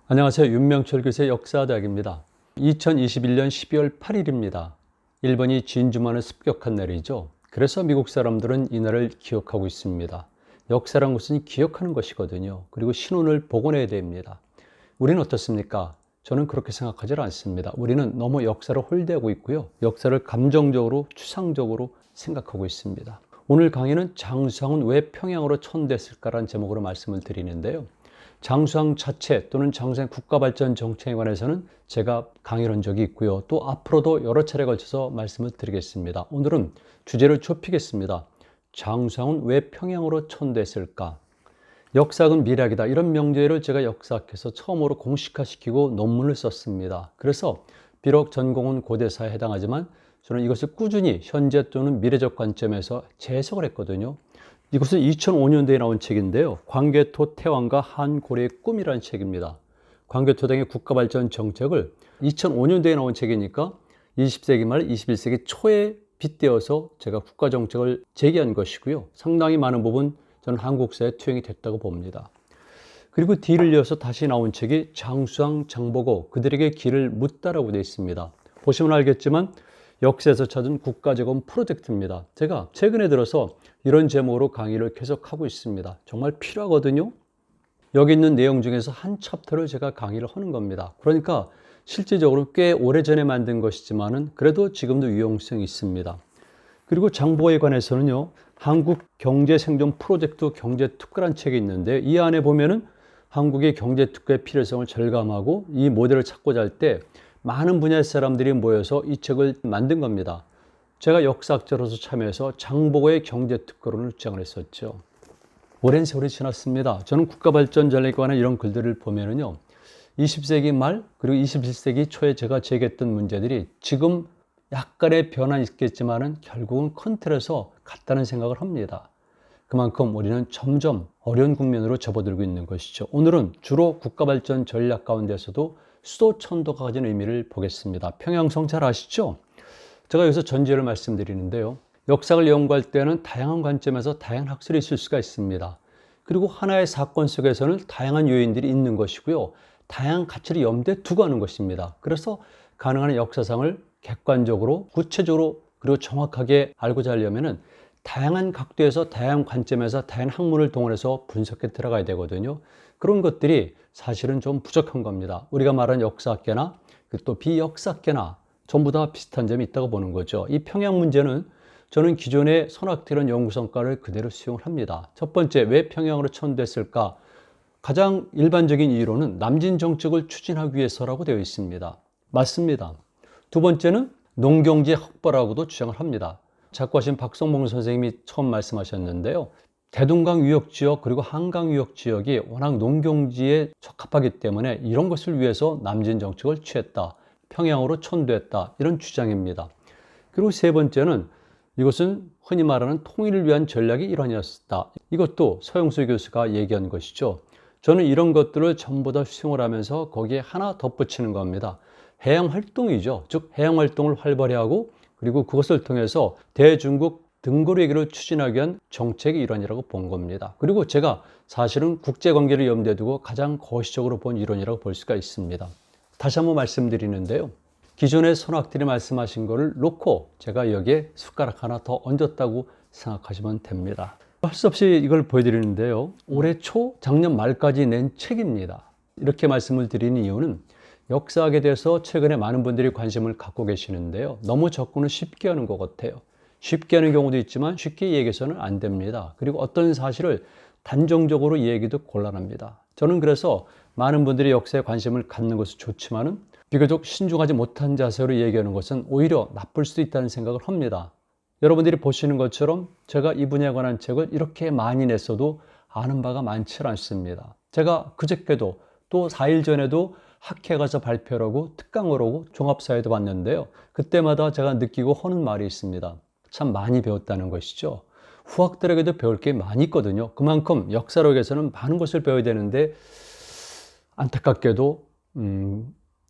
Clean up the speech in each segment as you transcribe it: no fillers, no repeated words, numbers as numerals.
안녕하세요. 윤명철 교수의 역사대학입니다. 2021년 12월 8일입니다. 일본이 진주만을 습격한 날이죠. 그래서 미국 사람들은 이날을 기억하고 있습니다. 역사란 것은 기억하는 것이거든요. 그리고 신혼을 복원해야 됩니다. 우리는 어떻습니까? 저는 그렇게 생각하지 않습니다. 우리는 너무 역사를 홀대하고 있고요. 역사를 감정적으로, 추상적으로 생각하고 있습니다. 오늘 강의는 장수왕은 왜 평양으로 천대했을까라는 제목으로 말씀을 드리는데요. 장수왕 자체 또는 장수왕 국가발전 정책에 관해서는 제가 강의를 한 적이 있고요. 또 앞으로도 여러 차례 걸쳐서 말씀을 드리겠습니다. 오늘은 주제를 좁히겠습니다. 장수왕은 왜 평양으로 천대했을까? 역사학은 미래학이다. 이런 명제를 제가 역사학에서 처음으로 공식화시키고 논문을 썼습니다. 그래서 비록 전공은 고대사에 해당하지만 저는 이것을 꾸준히 현재 또는 미래적 관점에서 재해석을 했거든요. 이것은 2005년도에 나온 책인데요. 광개토 태왕과 한고래의 꿈이라는 책입니다. 광개토당의 국가발전 정책을 2005년도에 나온 책이니까 20세기 말 21세기 초에 빗대어서 제가 국가정책을 제기한 것이고요. 상당히 많은 부분 저는 한국사에 투영이 됐다고 봅니다. 그리고 뒤를 이어서 다시 나온 책이 장수왕, 장보고 그들에게 길을 묻다라고 되어 있습니다. 보시면 알겠지만 역사에서 찾은 국가재건 프로젝트입니다. 제가 최근에 들어서 이런 제목으로 강의를 계속하고 있습니다. 정말 필요하거든요. 여기 있는 내용 중에서 한 챕터를 제가 강의를 하는 겁니다. 그러니까 실질적으로 꽤 오래전에 만든 것이지만은 그래도 지금도 유용성이 있습니다. 그리고 장보고에 관해서는요. 한국 경제생존 프로젝트 경제특구라는 책이 있는데 이 안에 보면은 한국의 경제특구의 필요성을 절감하고 이 모델을 찾고자 할 때 많은 분야의 사람들이 모여서 이 책을 만든 겁니다. 제가 역사학자로서 참여해서 장보고의 경제특구론을 주장을 했었죠. 오랜 세월이 지났습니다. 저는 국가발전 전략에 관한 이런 글들을 보면은요. 20세기 말 그리고 21세기 초에 제가 제기했던 문제들이 지금 약간의 변화는 있겠지만은 결국은 큰 틀에서 같다는 생각을 합니다. 그만큼 우리는 점점 어려운 국면으로 접어들고 있는 것이죠. 오늘은 주로 국가발전 전략 가운데서도 수도 천도가 가진 의미를 보겠습니다. 평양성 잘 아시죠? 제가 여기서 전제를 말씀드리는데요. 역사를 연구할 때는 다양한 관점에서 다양한 학설이 있을 수가 있습니다. 그리고 하나의 사건 속에서는 다양한 요인들이 있는 것이고요. 다양한 가치를 염두에 두고 하는 것입니다. 그래서 가능한 역사상을 객관적으로, 구체적으로 그리고 정확하게 알고자 하려면은 다양한 각도에서, 다양한 관점에서, 다양한 학문을 동원해서 분석해 들어가야 되거든요. 그런 것들이 사실은 좀 부족한 겁니다. 우리가 말하는 역사학계나 또 비역사학계나 전부 다 비슷한 점이 있다고 보는 거죠. 이 평양 문제는 저는 기존의 선학들은 연구 성과를 그대로 수용을 합니다. 첫 번째, 왜 평양으로 천대했을까? 가장 일반적인 이유로는 남진 정책을 추진하기 위해서라고 되어 있습니다. 맞습니다. 두 번째는 농경지 확보라고도 주장을 합니다. 작고하신 박성봉 선생님이 처음 말씀하셨는데요. 대동강 유역 지역 그리고 한강 유역 지역이 워낙 농경지에 적합하기 때문에 이런 것을 위해서 남진 정책을 취했다. 평양으로 천도했다. 이런 주장입니다. 그리고 세 번째는 이것은 흔히 말하는 통일을 위한 전략의 일환이었다. 이것도 서영수 교수가 얘기한 것이죠. 저는 이런 것들을 전부 다 수용을 하면서 거기에 하나 덧붙이는 겁니다. 해양 활동이죠. 즉 해양 활동을 활발히 하고 그리고 그것을 통해서 대중국 등거리 외교를 추진하기 위한 정책의 일환이라고 본 겁니다. 그리고 제가 사실은 국제관계를 염두에 두고 가장 거시적으로 본 이론이라고 볼 수가 있습니다. 다시 한번 말씀드리는데요. 기존의 선학들이 말씀하신 거를 놓고 제가 여기에 숟가락 하나 더 얹었다고 생각하시면 됩니다. 할 수 없이 이걸 보여드리는데요. 올해 초, 작년 말까지 낸 책입니다. 이렇게 말씀을 드리는 이유는 역사학에 대해서 최근에 많은 분들이 관심을 갖고 계시는데요. 너무 접근을 쉽게 하는 것 같아요. 쉽게 하는 경우도 있지만 쉽게 얘기해서는 안 됩니다. 그리고 어떤 사실을 단정적으로 얘기도 곤란합니다. 저는 그래서 많은 분들이 역사에 관심을 갖는 것은 좋지만은 비교적 신중하지 못한 자세로 얘기하는 것은 오히려 나쁠 수도 있다는 생각을 합니다. 여러분들이 보시는 것처럼 제가 이 분야에 관한 책을 이렇게 많이 냈어도 아는 바가 많지 않습니다. 제가 그저께도 또 4일 전에도 학회에 가서 발표를 하고 특강을 하고 종합사회도 봤는데요. 그때마다 제가 느끼고 하는 말이 있습니다. 참 많이 배웠다는 것이죠. 후학들에게도 배울 게 많이 있거든요. 그만큼 역사력에서는 많은 것을 배워야 되는데 안타깝게도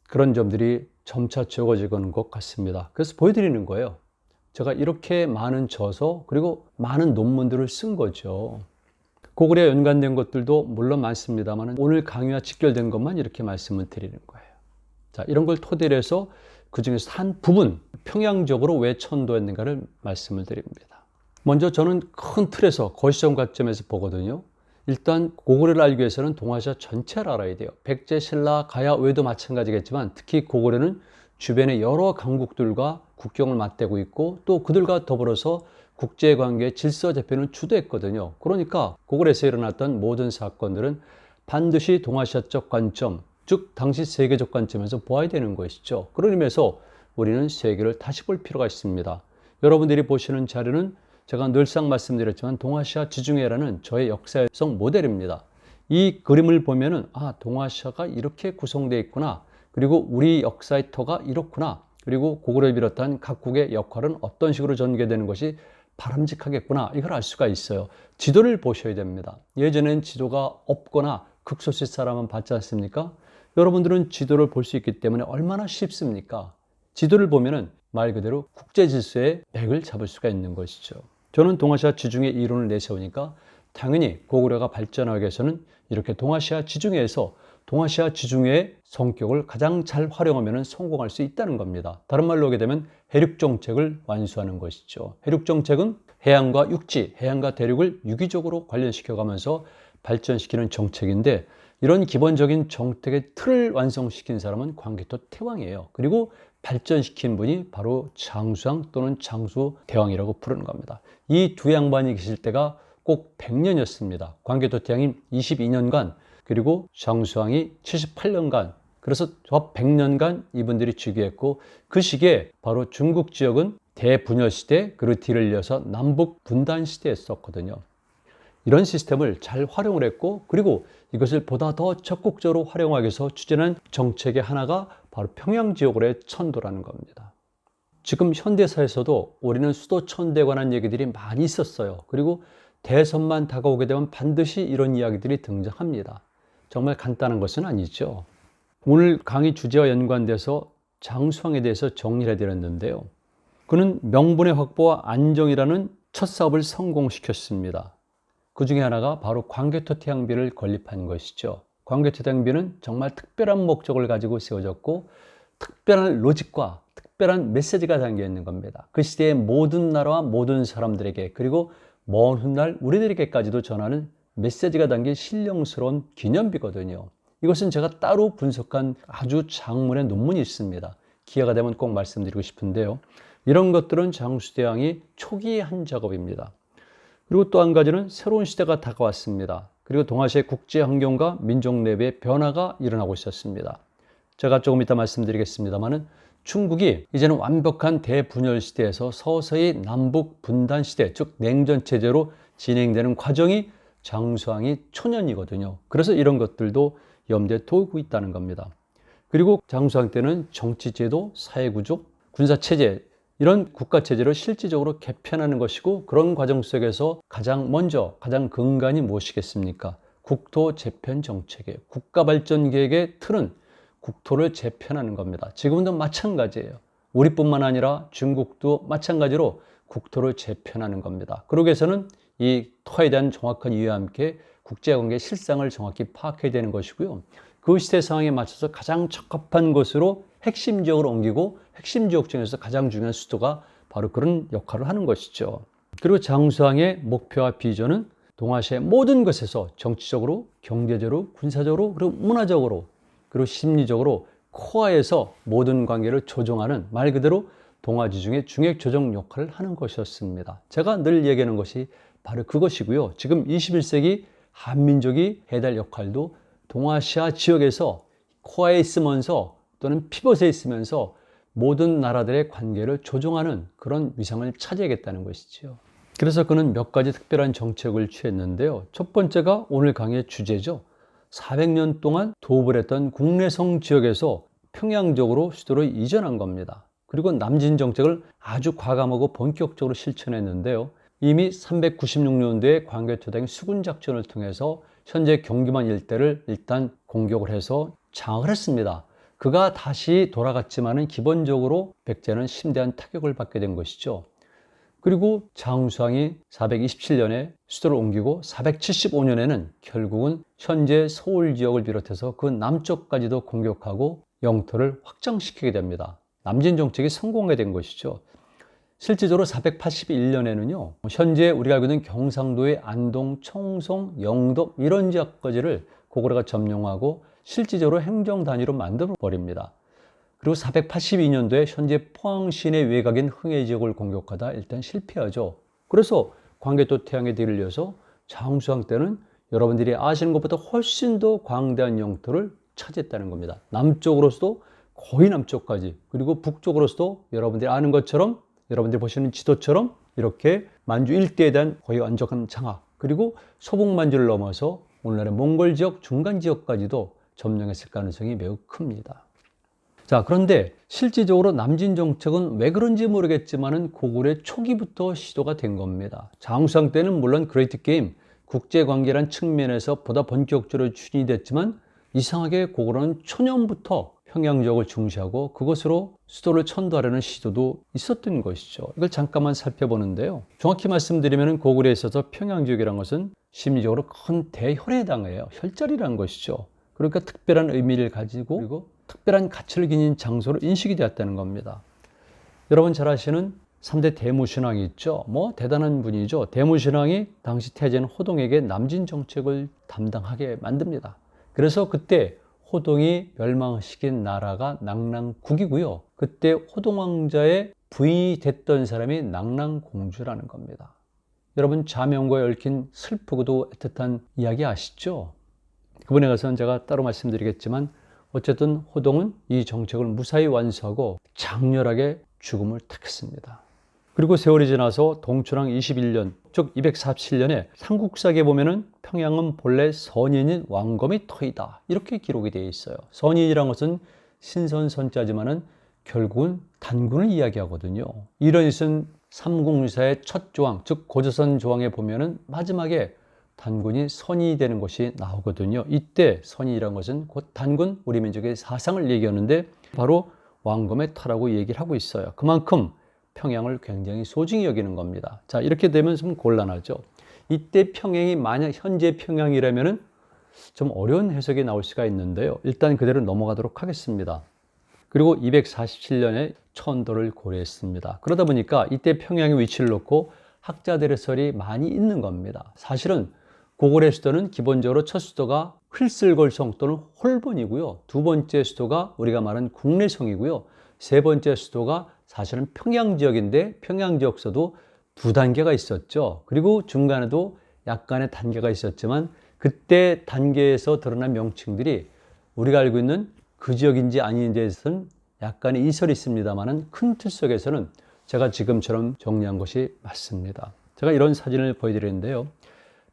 그런 점들이 점차 적어지는 것 같습니다. 그래서 보여드리는 거예요. 제가 이렇게 많은 저서 그리고 많은 논문들을 쓴 거죠. 고구려와 연관된 것들도 물론 많습니다만 오늘 강의와 직결된 것만 이렇게 말씀을 드리는 거예요. 자, 이런 걸 토대로 해서 그 중에서 한 부분, 평양적으로 왜 천도했는가를 말씀을 드립니다. 먼저 저는 큰 틀에서 거시적 관점에서 보거든요. 일단 고구려를 알기 위해서는 동아시아 전체를 알아야 돼요. 백제, 신라, 가야, 외도 마찬가지겠지만 특히 고구려는 주변의 여러 강국들과 국경을 맞대고 있고 또 그들과 더불어서 국제관계의 질서 재편을 주도했거든요. 그러니까 고구려에서 일어났던 모든 사건들은 반드시 동아시아적 관점, 즉 당시 세계적 관점에서 보아야 되는 것이죠. 그런 의미에서 우리는 세계를 다시 볼 필요가 있습니다. 여러분들이 보시는 자료는 제가 늘상 말씀드렸지만 동아시아 지중해라는 저의 역사적 모델입니다. 이 그림을 보면은 동아시아가 이렇게 구성되어 있구나. 그리고 우리 역사의 터가 이렇구나. 그리고 고구려를 비롯한 각국의 역할은 어떤 식으로 전개되는 것이 바람직하겠구나. 이걸 알 수가 있어요. 지도를 보셔야 됩니다. 예전엔 지도가 없거나 극소수 사람은 봤지 않습니까? 여러분들은 지도를 볼 수 있기 때문에 얼마나 쉽습니까? 지도를 보면은 말 그대로 국제 질서의 맥을 잡을 수가 있는 것이죠. 저는 동아시아 지중해 이론을 내세우니까 당연히 고구려가 발전하기 위해서는 이렇게 동아시아 지중해에서 동아시아 지중해의 성격을 가장 잘 활용하면 성공할 수 있다는 겁니다. 다른 말로 하게 되면 해륙 정책을 완수하는 것이죠. 해륙 정책은 해양과 육지, 해양과 대륙을 유기적으로 관련시켜 가면서 발전시키는 정책인데 이런 기본적인 정책의 틀을 완성시킨 사람은 광개토 태왕이에요. 그리고 발전시킨 분이 바로 장수왕 또는 장수대왕이라고 부르는 겁니다. 이 두 양반이 계실 때가 꼭 100년이었습니다. 광개토 태왕이 22년간 그리고 장수왕이 78년간 그래서 저 100년간 이분들이 즉위했고 그 시기에 바로 중국 지역은 대분열 시대 그리고 뒤를 이어서 남북 분단 시대였었거든요. 이런 시스템을 잘 활용을 했고 그리고 이것을 보다 더 적극적으로 활용하기 위해서 추진한 정책의 하나가 바로 평양지역으로의 천도라는 겁니다. 지금 현대사에서도 우리는 수도 천도에 관한 얘기들이 많이 있었어요. 그리고 대선만 다가오게 되면 반드시 이런 이야기들이 등장합니다. 정말 간단한 것은 아니죠. 오늘 강의 주제와 연관돼서 장수왕에 대해서 정리를 해드렸는데요. 그는 명분의 확보와 안정이라는 첫 사업을 성공시켰습니다. 그 중에 하나가 바로 광개토 태양비를 건립한 것이죠. 광개토 태양비는 정말 특별한 목적을 가지고 세워졌고 특별한 로직과 특별한 메시지가 담겨 있는 겁니다. 그 시대의 모든 나라와 모든 사람들에게 그리고 먼 훗날 우리들에게까지도 전하는 메시지가 담긴 신령스러운 기념비거든요. 이것은 제가 따로 분석한 아주 장문의 논문이 있습니다. 기회가 되면 꼭 말씀드리고 싶은데요. 이런 것들은 장수대왕이 초기에 한 작업입니다. 그리고 또 한 가지는 새로운 시대가 다가왔습니다. 그리고 동아시아의 국제 환경과 민족 내부의 변화가 일어나고 있었습니다. 제가 조금 이따 말씀드리겠습니다만은 중국이 이제는 완벽한 대분열 시대에서 서서히 남북 분단 시대, 즉 냉전 체제로 진행되는 과정이 장수왕이 초년이거든요. 그래서 이런 것들도 염두에 두고 있다는 겁니다. 그리고 장수왕 때는 정치제도, 사회구조, 군사체제 이런 국가체제를 실질적으로 개편하는 것이고 그런 과정 속에서 가장 먼저 가장 근간이 무엇이겠습니까? 국토 재편 정책이에요. 국가발전계획의 틀은 국토를 재편하는 겁니다. 지금도 마찬가지예요. 우리뿐만 아니라 중국도 마찬가지로 국토를 재편하는 겁니다. 그러기 위해서는 이 토에 대한 정확한 이해와 함께 국제관계의 실상을 정확히 파악해야 되는 것이고요. 그 시대 상황에 맞춰서 가장 적합한 곳으로 핵심 지역으로 옮기고 핵심 지역 중에서 가장 중요한 수도가 바로 그런 역할을 하는 것이죠. 그리고 장수왕의 목표와 비전은 동아시아의 모든 것에서 정치적으로, 경제적으로, 군사적으로, 그리고 문화적으로, 그리고 심리적으로 코어에서 모든 관계를 조정하는 말 그대로 동아지중의 중핵 조정 역할을 하는 것이었습니다. 제가 늘 얘기하는 것이 바로 그것이고요. 지금 21세기 한민족이 해야 될 역할도 동아시아 지역에서 코어에 있으면서 또는 피벗에 있으면서 모든 나라들의 관계를 조정하는 그런 위상을 차지하겠다는 것이죠. 그래서 그는 몇 가지 특별한 정책을 취했는데요. 첫 번째가 오늘 강의의 주제죠. 400년 동안 도읍을 했던 국내성 지역에서 평양적으로 수도를 이전한 겁니다. 그리고 남진 정책을 아주 과감하고 본격적으로 실천했는데요. 이미 396년도에 광개토당이 수군작전을 통해서 현재 경기만 일대를 일단 공격을 해서 장악을 했습니다. 그가 다시 돌아갔지만은 기본적으로 백제는 심대한 타격을 받게 된 것이죠. 그리고 장수왕이 427년에 수도를 옮기고 475년에는 결국은 현재 서울 지역을 비롯해서 그 남쪽까지도 공격하고 영토를 확장시키게 됩니다. 남진 정책이 성공하게 된 것이죠. 실질적으로 481년에는요, 현재 우리가 알고 있는 경상도의 안동, 청송, 영덕 이런 지역까지를 고구려가 점령하고 실질적으로 행정 단위로 만들어 버립니다. 그리고 482년도에 현재 포항 시내 외곽인 흥해 지역을 공격하다 일단 실패하죠. 그래서 광개토 태양에 들려서 장수왕 때는 여러분들이 아시는 것보다 훨씬 더 광대한 영토를 차지했다는 겁니다. 남쪽으로서도 거의 남쪽까지, 그리고 북쪽으로서도 여러분들이 아는 것처럼, 여러분들이 보시는 지도처럼 이렇게 만주 일대에 대한 거의 완벽한 장악, 그리고 소북만주를 넘어서 오늘날의 몽골 지역, 중간 지역까지도 점령했을 가능성이 매우 큽니다. 자, 그런데 실질적으로 남진 정책은 왜 그런지 모르겠지만은 고구려 초기부터 시도가 된 겁니다. 장수왕 때는 물론 그레이트 게임, 국제관계란 측면에서 보다 본격적으로 추진이 됐지만 이상하게 고구려는 초년부터 평양 지역을 중시하고 그것으로 수도를 천도하려는 시도도 있었던 것이죠. 이걸 잠깐만 살펴보는데요. 정확히 말씀드리면 고구려에 있어서 평양 지역이라는 것은 심리적으로 큰 대혈에 해당해요. 혈자리라는 것이죠. 그러니까 특별한 의미를 가지고 그리고 특별한 가치를 지닌 장소로 인식이 되었다는 겁니다. 여러분 잘 아시는 3대 대무신왕이 있죠. 대단한 분이죠. 대무신왕이 당시 태진 호동에게 남진 정책을 담당하게 만듭니다. 그래서 그때 호동이 멸망시킨 나라가 낙랑국이고요. 그때 호동왕자의 부인이 됐던 사람이 낙랑공주라는 겁니다. 여러분 자명고에 얽힌 슬프고도 애틋한 이야기 아시죠? 그분에 가서는 제가 따로 말씀드리겠지만 어쨌든 호동은 이 정책을 무사히 완수하고 장렬하게 죽음을 택했습니다. 그리고 세월이 지나서 동춘왕 21년, 즉 247년에 삼국사기에 보면은 평양은 본래 선인인 왕검의 터이다 이렇게 기록이 되어 있어요. 선인이란 것은 신선선자지만은 결국은 단군을 이야기하거든요. 이런 것은 삼국유사의 첫 조항, 즉 고조선 조항에 보면은 마지막에 단군이 선인이 되는 것이 나오거든요. 이때 선인이란 것은 곧 단군, 우리 민족의 사상을 얘기하는데 바로 왕검의 터라고 얘기를 하고 있어요. 그만큼 평양을 굉장히 소중히 여기는 겁니다. 자, 이렇게 되면 좀 곤란하죠. 이때 평양이 만약 현재 평양이라면은 좀 어려운 해석이 나올 수가 있는데요. 일단 그대로 넘어가도록 하겠습니다. 그리고 247년에 천도를 고려했습니다. 그러다 보니까 이때 평양의 위치를 놓고 학자들의 설이 많이 있는 겁니다. 사실은 고구려 수도는 기본적으로 첫 수도가 흘슬골성 또는 홀본이고요. 두 번째 수도가 우리가 말하는 국내성이고요. 세 번째 수도가 사실은 평양 지역인데 평양 지역서도 두 단계가 있었죠. 그리고 중간에도 약간의 단계가 있었지만 그때 단계에서 드러난 명칭들이 우리가 알고 있는 그 지역인지 아닌지에 대해서는 약간의 이설이 있습니다만 큰 틀 속에서는 제가 지금처럼 정리한 것이 맞습니다. 제가 이런 사진을 보여드리는데요.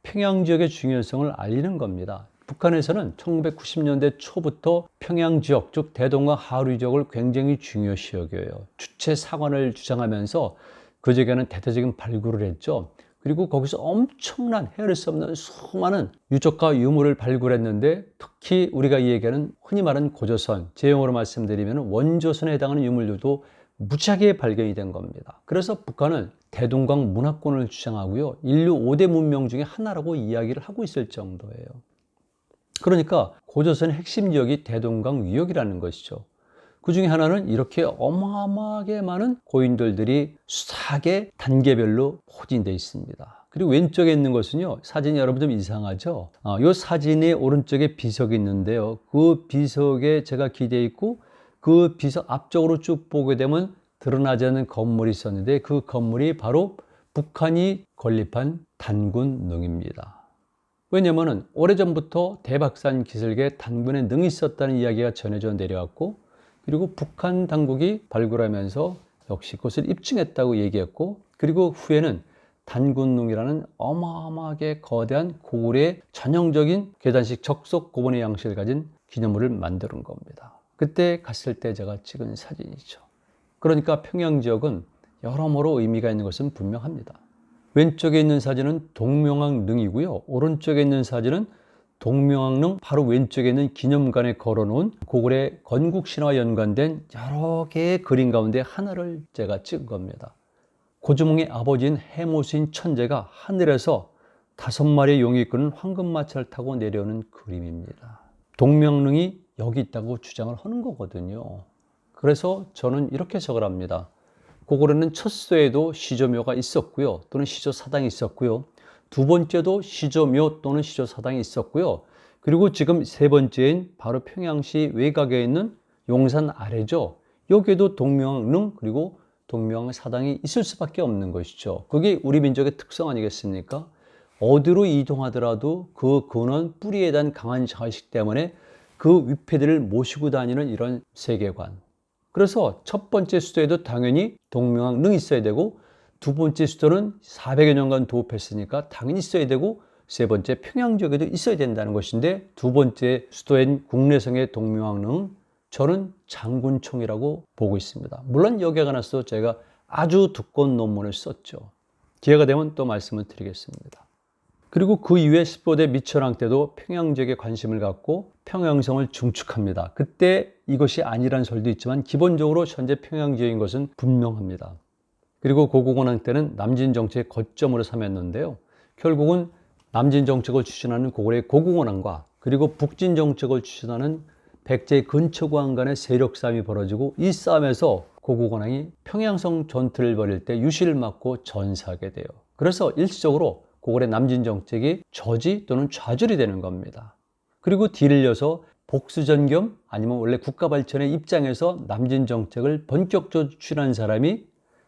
평양 지역의 중요성을 알리는 겁니다. 북한에서는 1990년대 초부터 평양 지역, 즉 대동강 하류 지역을 굉장히 중요시 여겨요. 주체 사관을 주장하면서 그 지역에는 대대적인 발굴을 했죠. 그리고 거기서 엄청난 헤아릴 수 없는 수많은 유적과 유물을 발굴했는데 특히 우리가 이 얘기하는 흔히 말하는 고조선, 제 용어로 말씀드리면 원조선에 해당하는 유물들도 무지하게 발견이 된 겁니다. 그래서 북한은 대동강 문화권을 주장하고요. 인류 5대 문명 중에 하나라고 이야기를 하고 있을 정도예요. 그러니까 고조선의 핵심 지역이 대동강 위역이라는 것이죠. 그 중에 하나는 이렇게 어마어마하게 많은 고인돌들이 수사하게 단계별로 포진되어 있습니다. 그리고 왼쪽에 있는 것은요, 사진이 여러분 좀 이상하죠? 이 사진의 오른쪽에 비석이 있는데요. 그 비석에 제가 기대어 있고 그 비석 앞쪽으로 쭉 보게 되면 드러나지 않는 건물이 있었는데 그 건물이 바로 북한이 건립한 단군릉입니다. 왜냐하면 오래전부터 대박산 기슭에 단군의 능이 있었다는 이야기가 전해져 내려왔고 그리고 북한 당국이 발굴하면서 역시 그것을 입증했다고 얘기했고 그리고 후에는 단군릉이라는 어마어마하게 거대한 고구려의 전형적인 계단식 적석 고번의 양식을 가진 기념물을 만드는 겁니다. 그때 갔을 때 제가 찍은 사진이죠. 그러니까 평양 지역은 여러모로 의미가 있는 것은 분명합니다. 왼쪽에 있는 사진은 동명왕릉이고요. 오른쪽에 있는 사진은 동명왕릉 바로 왼쪽에 있는 기념관에 걸어놓은 고구려 건국신화와 연관된 여러 개의 그림 가운데 하나를 제가 찍은 겁니다. 고주몽의 아버지인 해모수인 천재가 하늘에서 5마리의 용이 이끄는 황금마차를 타고 내려오는 그림입니다. 동명릉이 여기 있다고 주장을 하는 거거든요. 그래서 저는 이렇게 해석을 합니다. 고구려는 첫 수도에도 시조묘가 있었고요. 또는 시조사당이 있었고요. 두 번째도 시조묘 또는 시조사당이 있었고요. 그리고 지금 세 번째인 바로 평양시 외곽에 있는 용산 아래죠. 여기에도 동명릉 그리고 동명사당이 있을 수밖에 없는 것이죠. 그게 우리 민족의 특성 아니겠습니까? 어디로 이동하더라도 그 근원 뿌리에 대한 강한 자의식 때문에 그 위패들을 모시고 다니는 이런 세계관. 그래서 첫 번째 수도에도 당연히 동명릉이 있어야 되고 두 번째 수도는 400여 년간 도읍했으니까 당연히 있어야 되고 세 번째 평양 지역에도 있어야 된다는 것인데 두 번째 수도인 국내성의 동명릉 저는 장군총이라고 보고 있습니다. 물론 여기에 관해서 제가 아주 두꺼운 논문을 썼죠. 기회가 되면 또 말씀을 드리겠습니다. 그리고 그 이후에 15대 미천왕 때도 평양 지역에 관심을 갖고 평양성을 중축합니다. 그때 이것이 아니란 설도 있지만 기본적으로 현재 평양 지역인 것은 분명합니다. 그리고 고구곤왕 때는 남진 정책의 거점으로 삼았는데요. 결국은 남진 정책을 추진하는 고구려의 고구곤왕과 그리고 북진 정책을 추진하는 백제의 근처고왕 간의 세력 싸움이 벌어지고 이 싸움에서 고구곤왕이 평양성 전투를 벌일 때 유시를 맞고 전사하게 돼요. 그래서 일시적으로 고구려 남진 정책이 저지 또는 좌절이 되는 겁니다. 그리고 뒤를 이어서 복수전 겸 아니면 원래 국가 발전의 입장에서 남진 정책을 본격적으로 추진한 사람이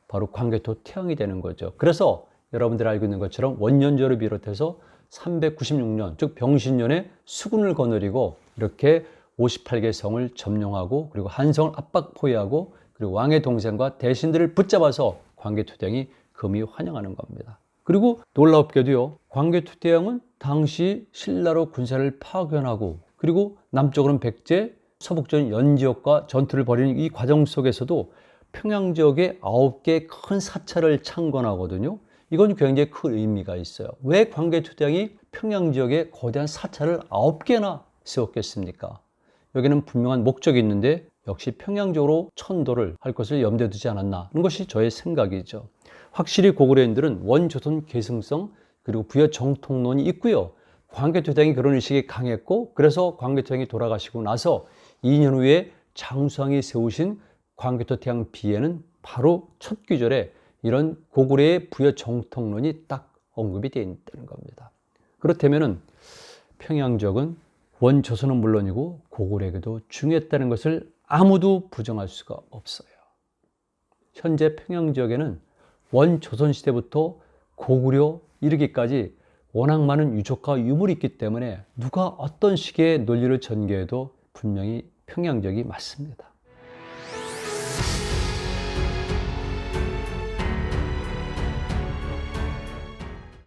바로 광개토 태양이 되는 거죠. 그래서 여러분들 알고 있는 것처럼 원년제를 비롯해서 396년 즉 병신년에 수군을 거느리고 이렇게 58개 성을 점령하고 그리고 한성을 압박 포위하고 그리고 왕의 동생과 대신들을 붙잡아서 광개토 태양이 금이 환영하는 겁니다. 그리고 놀랍게도요, 광개토 태양은 당시 신라로 군사를 파견하고 그리고 남쪽으로는 백제, 서북쪽은 연지역과 전투를 벌이는 이 과정 속에서도 평양 지역에 9개의 큰 사찰을 창건하거든요. 이건 굉장히 큰 의미가 있어요. 왜 광개토 태양이 평양 지역에 거대한 사찰을 9개나 세웠겠습니까? 여기는 분명한 목적이 있는데 역시 평양적으로 천도를 할 것을 염두에 두지 않았나 하는 것이 저의 생각이죠. 확실히 고구려인들은 원조선 계승성 그리고 부여 정통론이 있고요. 광개토 태양이 그런 의식이 강했고 그래서 광개토 태양이 돌아가시고 나서 2년 후에 장수왕이 세우신 광개토 태양 비에는 바로 첫 귀절에 이런 고구려의 부여 정통론이 딱 언급이 되어 있다는 겁니다. 그렇다면 평양 지역은 원조선은 물론이고 고구려에게도 중요했다는 것을 아무도 부정할 수가 없어요. 현재 평양 지역에는 원조선 시대부터 고구려 이르기까지 워낙 많은 유적과 유물이 있기 때문에 누가 어떤 식의 논리를 전개해도 분명히 평양 지역이 맞습니다.